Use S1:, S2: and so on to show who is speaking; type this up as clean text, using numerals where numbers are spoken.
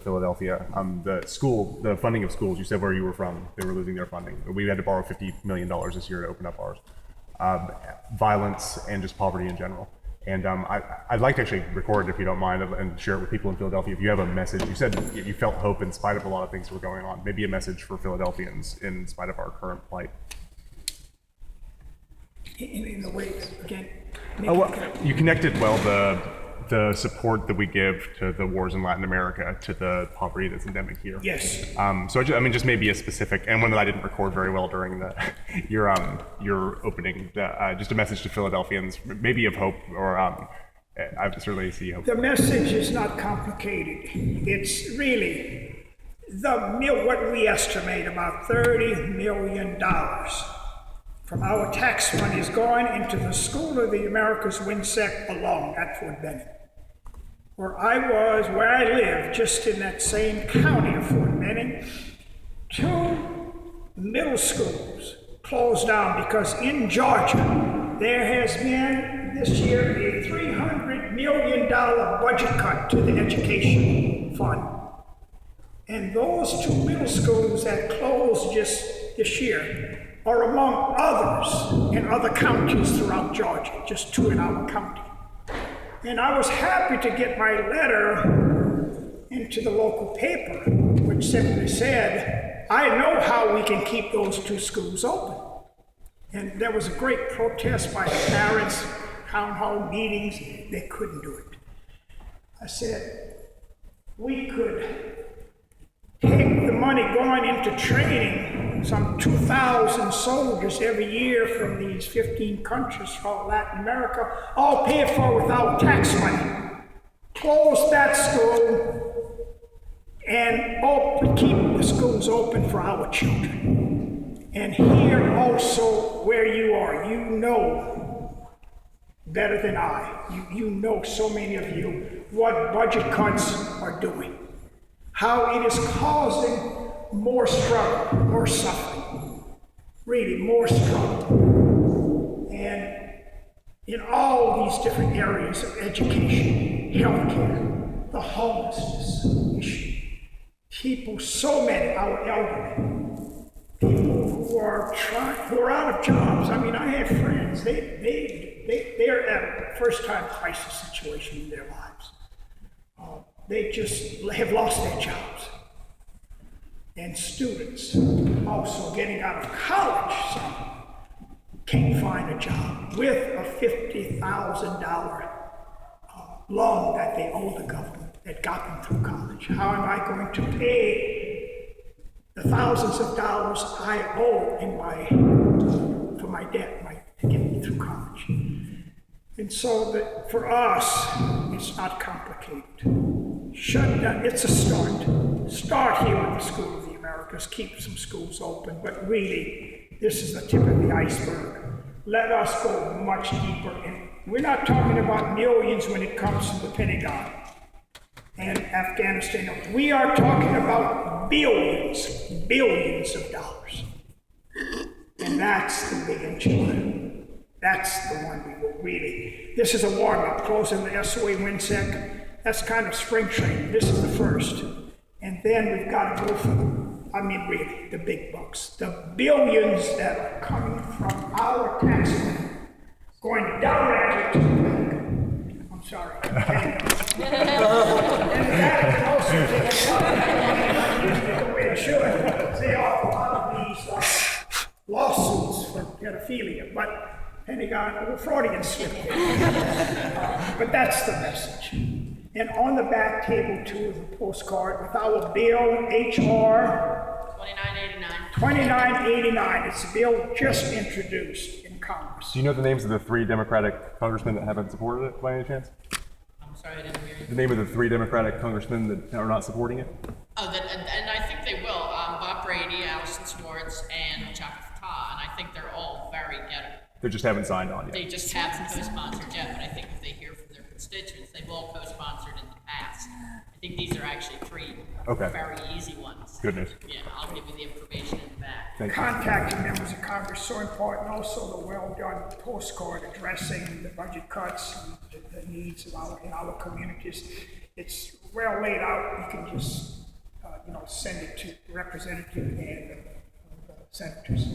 S1: Philadelphia. The funding of schools, you said where you were from, they were losing their funding. We had to borrow $50 million this year to open up ours. Violence and just poverty in general. And I'd like to actually record it if you don't mind and share it with people in Philadelphia. If you have a message, you said you felt hope in spite of a lot of things that were going on. Maybe a message for Philadelphians in spite of our current plight.
S2: In a way, again.
S1: You connected well the support that we give to the wars in Latin America to the poverty that's endemic here.
S2: Yes.
S1: So just maybe a specific, and one that I didn't record very well during your opening, just a message to Philadelphians, maybe of hope, or I certainly see hope.
S2: The message is not complicated. It's really what we estimate about $30 million from our tax money is going into the School of the Americas WINSEC alone at Fort Benning. Where I live, just in that same county of Fort Benning, 2 middle schools closed down because in Georgia, there has been this year a $300 million budget cut to the education fund. And those 2 middle schools that closed just this year are among others in other counties throughout Georgia, just 2 in our county. And I was happy to get my letter into the local paper, which simply said, I know how we can keep those 2 schools open. And there was a great protest by the parents, town hall meetings, they couldn't do it. I said, we could take the money going into training some 2,000 soldiers every year from these 15 countries from Latin America, all paid for with our tax money. Close that school and keep the schools open for our children. And here also where you are, you know better than I, you know, so many of you, what budget cuts are doing. How it is causing more struggle, more suffering, really more struggle. And in all these different areas of education, healthcare, the homelessness issue, people, so many, our elderly, people who are out of jobs. I mean, I have friends, they're at a first-time crisis situation in their lives. They just have lost their jobs. And students also getting out of college, some can't find a job with a $50,000 loan that they owe the government that got them through college. How am I going to pay the thousands of dollars I owe for my debt to get me through college? And so for us, it's not complicated. Shut down, it's a start. Start here with the School of the Americas, keep some schools open, but really, this is the tip of the iceberg. Let us go much deeper, and we're not talking about millions when it comes to the Pentagon and Afghanistan. We are talking about billions of dollars. And that's the big enchilada. That's the one we will really, this is a warm-up, closing the SOA WINSEC. That's kind of spring training. This is the first. And then we've got to go for really, the big bucks. The billions that are coming from our tax money, going directly to the bank. I'm sorry. And that can also take the way it should. See, a lot of these lawsuits for pedophilia, but Pentagon, Freudian slip. But that's the message. And on the back table, too, is a postcard with our bill, HR 2989. It's a bill just introduced in Congress.
S1: Do you know the names of the 3 Democratic congressmen that haven't supported it by any chance?
S3: I'm sorry, I didn't hear you.
S1: The name of the 3 Democratic congressmen that are not supporting it?
S3: Oh, and I think they will. Bob Brady, Allison Swartz, and Chaka Fattah, and I think they're all very ghetto.
S1: They just haven't signed on yet.
S3: They just haven't co-sponsored yet, but I think if they hear from their constituents, they've all co-sponsored in the past. I think these are actually 3 very easy ones.
S1: Good news.
S3: Yeah, I'll give you the information in the back.
S1: Thank you.
S2: Contacting members of Congress so important. Also, the well-done postcard addressing the budget cuts and the needs of our communities. it's well laid out. You can just, send it to representative and senators.